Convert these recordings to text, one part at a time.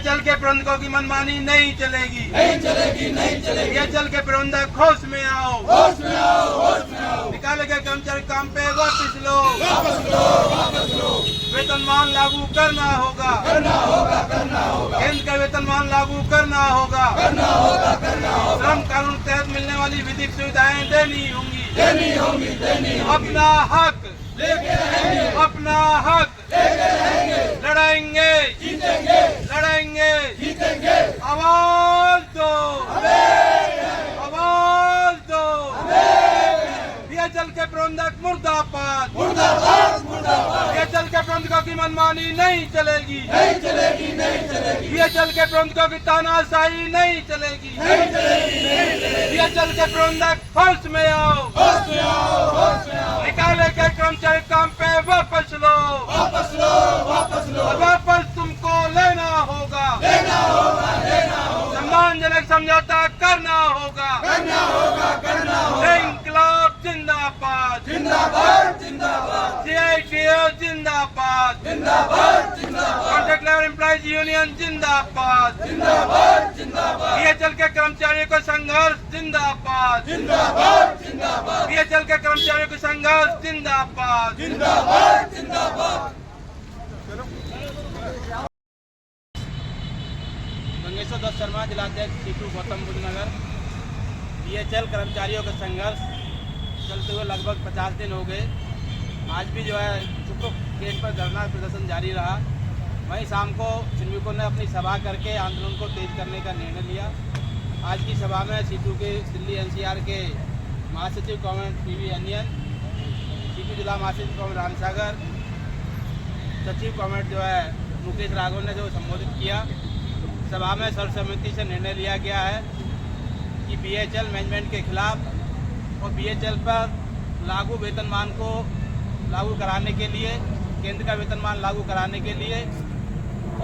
बीएचएल के प्रबंधकों की मनमानी नहीं चलेगी, नहीं चलेगी, नहीं चलेगी। बीएचएल के प्रबंधक होश में आओ, होश में आओ, होश में आओ। निकाले गए कर्मचारी काम पे वापस लो, वापस लो, वापस लो। वेतनमान लागू करना होगा, करना होगा, करना होगा, केंद्र का वेतनमान लागू करना होगा, करना होगा, करना होगा। श्रम कानून के तहत मिलने वाली विधिक सुविधाएं देनी होंगी, देनी होंगी, देनी होंगी। अपना हक लेके रहेंगे, अपना हक लेके रहेंगे, लड़ाएंगे, जीतेंगे, लड़ाएंगे, जीतेंगे। आवाज दो, आवाज दो, बीएचएल के प्रबंधक मुर्दाबाद, मुर्दाबाद, मुर्दाबाद। बीएचएल के प्रबंधकों की मनमानी नहीं चलेगी, नहीं चलेगी, नहीं चलेगी, बीएचएल के प्रबंधकों की तानाशाही नहीं चलेगी, नहीं चलेगी, नहीं चलेगी। बीएचएल के प्रबंधक होश में आओ, होश में आओ, होश में आओ। निकाले गए कर्मचारी काम पे वापस लो, वापस लो, वापस लो। वापस तुमको लेना होगा, लेना होगा, लेना होगा, सम्मानजनक समझौता करना होगा, करना होगा, करना होगा। इंकलाब जिंदाबाद, जिंदाबाद, जिंदाबाद, सीआईटीयू जिंदाबाद, जिंदाबाद, जिंदाबाद, कॉन्ट्रैक्ट लेबर एम्प्लॉयज यूनियन जिंदाबाद, जिंदाबाद, जिंदाबाद, बीएचएल के कर्मचारियों को संघर्ष जिंदाबाद, जिंदाबाद, जिंदाबाद, बीएचएल के कर्मचारियों को संघर्ष जिंदाबाद। जिंदाबाद, जिंदाबाद। गंगेश्वर दत्त शर्मा, जिलाध्यक्ष सीटू गौतम बुद्ध नगर। बीएचएल कर्मचारियों का संघर्ष चलते हुए लगभग 50 दिन हो गए। आज भी जो है चुप गेट पर धरना प्रदर्शन जारी रहा। वहीं शाम को श्रमिकों ने अपनी सभा करके आंदोलन को तेज करने का निर्णय लिया। आज की सभा में सीटू के दिल्ली एनसीआर के महासचिव कॉमरेड पीवी अनियन, सीटू जिला महासचिव कॉमरेड रामसागर, सचिव कॉमरेड जो है मुकेश राघव ने जो संबोधित किया। सभा में सर्वसम्मति से निर्णय लिया गया है कि बीएचएल मैनेजमेंट के खिलाफ और बीएचएल पर लागू वेतनमान को लागू कराने के लिए, केंद्र का वेतनमान लागू कराने के लिए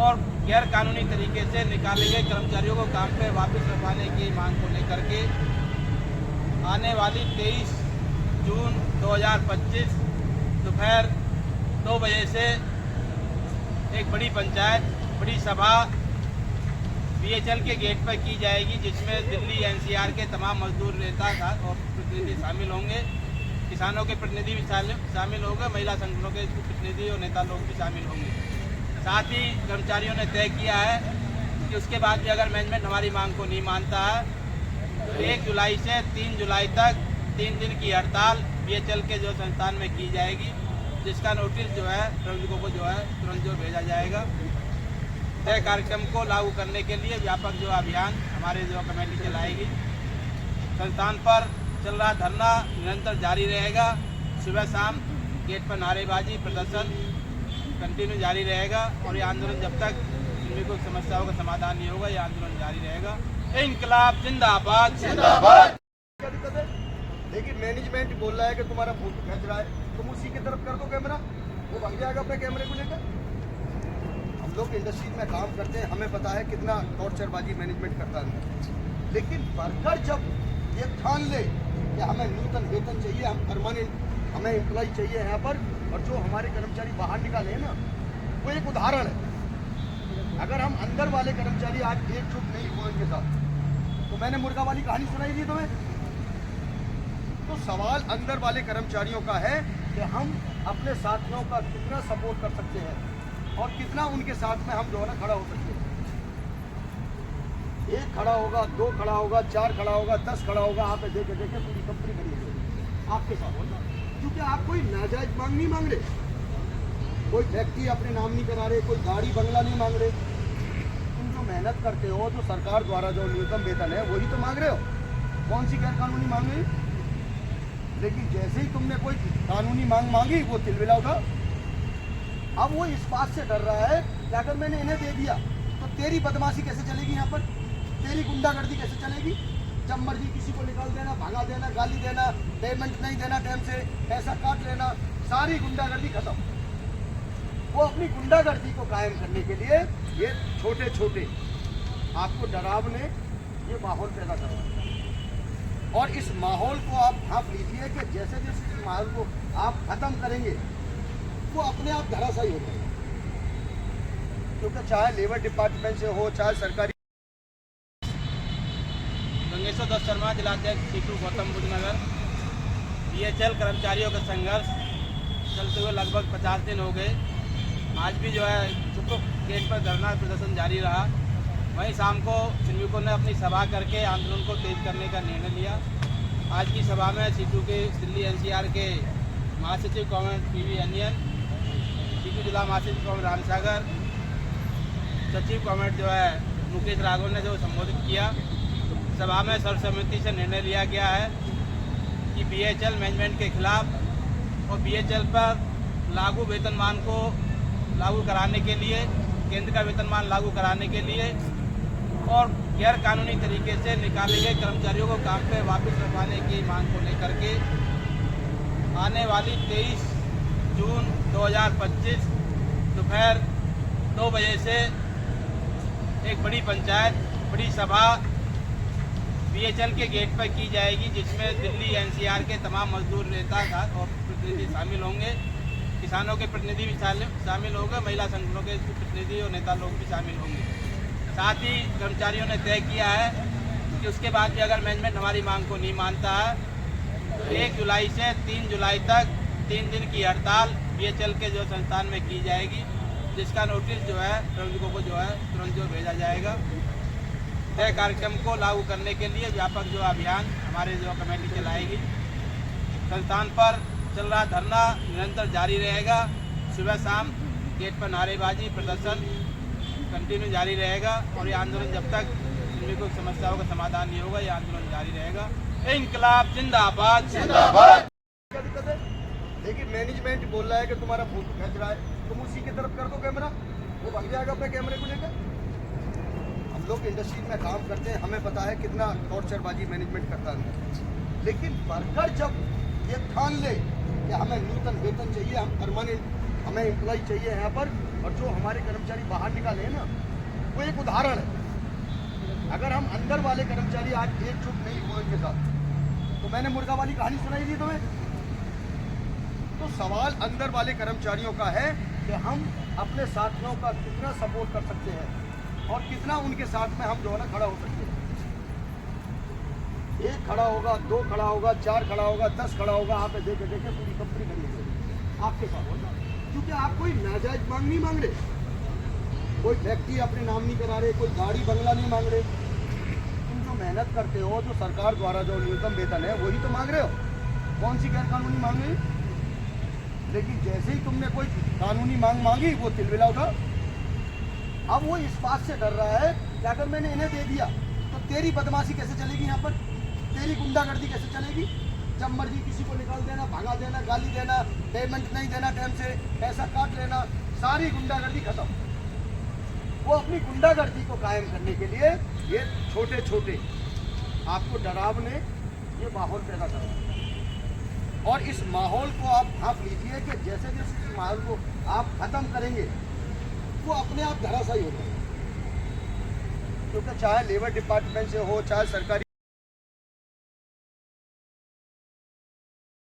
और गैर कानूनी तरीके से निकाले गए कर्मचारियों को काम पे वापस रखवाने की मांग को लेकर के आने वाली 23 जून 2025 दोपहर 2 बजे से एक बड़ी पंचायत, बड़ी सभा बीएचएल के गेट पर की जाएगी, जिसमें दिल्ली एनसीआर के तमाम मजदूर नेता और प्रतिनिधि शामिल होंगे, किसानों के प्रतिनिधि भी शामिल होंगे, महिला संगठनों के प्रतिनिधि और नेता लोग भी शामिल होंगे। साथ ही कर्मचारियों ने तय किया है कि उसके बाद भी अगर मैनेजमेंट हमारी मांग को नहीं मानता है तो 1 जुलाई से 3 जुलाई तक 3 दिन की हड़ताल बीएचएल के जो संस्थान में की जाएगी, जिसका नोटिस जो है प्रबंधकों को जो है तुरंत जो भेजा जाएगा। तय कार्यक्रम को लागू करने के लिए व्यापक जो अभियान हमारे जो कमेटी चलाएगी। संस्थान पर चल रहा धरना निरंतर जारी रहेगा। सुबह शाम गेट पर नारेबाजी प्रदर्शन कंटिन्यू जारी रहेगा और ये आंदोलन जब तक श्रमिकों की समस्याओं का समाधान नहीं होगा, ये आंदोलन जारी रहेगा। इंकलाब जिंदाबाद, जिंदाबाद। लेकिन मैनेजमेंट बोल रहा है कि तुम्हारा फोटो खींच रहा है, तुम उसी की तरफ कर दो कैमरा, वो भाग जाएगा अपने कैमरे को लेकर। हम लोग इंडस्ट्री में काम करते हैं, हमें पता है कितना टॉर्चरबाजी मैनेजमेंट करता है। लेकिन वर्कर जब ये ठान ले कि हमें नूतन वेतन चाहिए, हम परमानेंट हमें एम्प्लॉय चाहिए यहाँ पर, और जो हमारे कर्मचारी बाहर निकाले हैं ना, वो एक उदाहरण है। अगर हम अंदर वाले कर्मचारी आज एकजुट नहीं हुए इनके साथ, तो मैंने मुर्गा वाली कहानी सुनाई थी तुम्हें। तो सवाल अंदर वाले कर्मचारियों का है कि हम अपने साथियों का कितना सपोर्ट कर सकते हैं और कितना उनके साथ में हम जो है ना खड़ा हो सकते हैं। 1 खड़ा होगा, 2 खड़ा होगा, 4 खड़ा होगा, 10 खड़ा होगा, आप देखे देखे पूरी कंपनी खड़ी होगी आपके साथ होगा। क्योंकि आप कोई नाजायज मांग नहीं मांग रहे, कोई फैक्ट्री अपने नाम नहीं करा रहे, कोई गाड़ी बंगला नहीं मांग रहे। तुम जो मेहनत करते हो, जो सरकार द्वारा जो न्यूनतम वेतन है वही तो मांग रहे हो। कौन सी गैर कानूनी मांग रही? लेकिन जैसे ही तुमने कोई कानूनी मांग मांगी, वो तिलमिला उठा। अब वो इस बात से डर रहा है कि अगर मैंने इन्हें दे दिया तो तेरी बदमाशी कैसे चलेगी, यहाँ पर तेरी गुंडागर्दी कैसे चलेगी। जब मर्जी किसी को निकाल देना, भगा देना, गाली देना, पेमेंट नहीं देना टाइम से, पैसा काट लेना, सारी गुंडागर्दी खत्म। वो अपनी गुंडागर्दी को कायम करने के लिए ये छोटे छोटे आपको डरावने ये माहौल पैदा कर रहा है। और इस माहौल को आप भाप लीजिए कि जैसे जैसे इस माहौल को आप खत्म करेंगे, वो अपने आप धराशायी हो जाएगा। क्योंकि चाहे लेबर डिपार्टमेंट से हो, चाहे सरकारी। गंगेश्वर दत्त शर्मा, जिलाध्यक्ष सीटू गौतम बुद्ध नगर। बीएचएल कर्मचारियों का संघर्ष चलते हुए लगभग 50 दिन हो गए। आज भी जो है चुप्पू गेट पर धरना प्रदर्शन जारी रहा। वहीं शाम को श्रमिकों ने अपनी सभा करके आंदोलन को तेज करने का निर्णय लिया। आज की सभा में सीटू के दिल्ली एनसीआर के महासचिव कॉमरेड पीवी अनियन, सीटू जिला महासचिव कॉमरेड रामसागर, सचिव कॉमरेड जो है मुकेश राघव ने जो संबोधित किया। सभा में सर्वसम्मति से निर्णय लिया गया है कि बीएचएल मैनेजमेंट के खिलाफ और बीएचएल पर लागू वेतनमान को लागू कराने के लिए, केंद्र का वेतनमान लागू कराने के लिए और गैर कानूनी तरीके से निकाले गए कर्मचारियों को काम पे वापस रखवाने की मांग को लेकर के आने वाली 23 जून 2025 दोपहर 2 बजे से एक बड़ी पंचायत, बड़ी सभा बीएचएल के गेट पर की जाएगी, जिसमें दिल्ली एनसीआर के तमाम मजदूर नेता और प्रतिनिधि शामिल होंगे। किसानों के प्रतिनिधि भी शामिल होंगे, महिला संगठनों के प्रतिनिधि और नेता लोग भी शामिल होंगे। साथ ही कर्मचारियों ने तय किया है कि उसके बाद भी अगर मैनेजमेंट हमारी मांग को नहीं मानता है तो 1 जुलाई से 3 जुलाई तक 3 दिन की हड़ताल बीएचएल के जो संस्थान में की जाएगी, जिसका नोटिस जो है श्रमिकों को जो है तुरंत जो भेजा जाएगा। तय कार्यक्रम को लागू करने के लिए व्यापक जो अभियान हमारे जो कमेटी चलाएगी। संस्थान पर चल रहा धरना निरंतर जारी रहेगा। सुबह शाम गेट पर नारेबाजी प्रदर्शन कंटिन्यू जारी रहेगा और ये आंदोलन जब तक श्रमिकों की समस्याओं का समाधान नहीं होगा, ये आंदोलन जारी रहेगा। इंकलाब जिंदाबाद जिंदाबाद। क्या दिक्कत है? लेकिन मैनेजमेंट बोल रहा है कि तुम्हारा फोटो खींच रहा है, तुम उसी की तरफ कर दो कैमरा, वो भाग जाएगा अपने कैमरे को लेकर। हम लोग इंडस्ट्री में काम करते हैं, हमें पता है कितना टॉर्चरबाजी मैनेजमेंट करता है। लेकिन वर्कर जब ये ठान ले कि हमें नूतन वेतन चाहिए, हम परमानेंट, हमें एम्प्लॉय चाहिए यहाँ पर, और जो हमारे कर्मचारी बाहर निकाले हैं ना, वो एक उदाहरण है। अगर हम अंदर वाले कर्मचारी आज एकजुट नहीं हुए इनके साथ, तो मैंने मुर्गा वाली कहानी सुनाई थी तुम्हें। तो सवाल अंदर वाले कर्मचारियों का है कि हम अपने साथियों का कितना सपोर्ट कर सकते हैं और कितना उनके साथ में हम जो है ना खड़ा हो सकते हैं। 1 खड़ा होगा, 2 खड़ा होगा, 4 खड़ा होगा, 10 खड़ा होगा, आप देखे देखे पूरी कंपनी खड़ी होगी आपके साथ होगा। क्योंकि आप कोई नाजायज मांग नहीं मांग रहे, कोई व्यक्ति अपने नाम नहीं करा रहे, कोई गाड़ी बंगला नहीं मांग रहे। तुम जो मेहनत करते हो, जो सरकार द्वारा जो न्यूनतम वेतन है वही तो मांग रहे हो। कौन सी गैर कानूनी मांग रही? लेकिन जैसे ही तुमने कोई कानूनी मांग मांगी, वो तिलमिला उठा। अब वो इस बात से डर रहा है कि अगर मैंने इन्हें दे दिया तो तेरी बदमाशी कैसे चलेगी, यहाँ पर तेरी गुंडागर्दी कैसे चलेगी। जब मर्जी किसी को निकाल देना, भगा देना, गाली देना, पेमेंट नहीं देना टाइम से, पैसा काट लेना, सारी गुंडागर्दी खत्म। वो अपनी गुंडागर्दी को कायम करने के लिए ये छोटे छोटे आपको डरावने ये माहौल पैदा करें। और इस माहौल को आप भाप लीजिए कि जैसे जैसे इस माहौल को आप खत्म करेंगे, वो अपने आप धराशायी हो जाएगा। क्योंकि चाहे लेबर डिपार्टमेंट से हो, चाहे सरकारी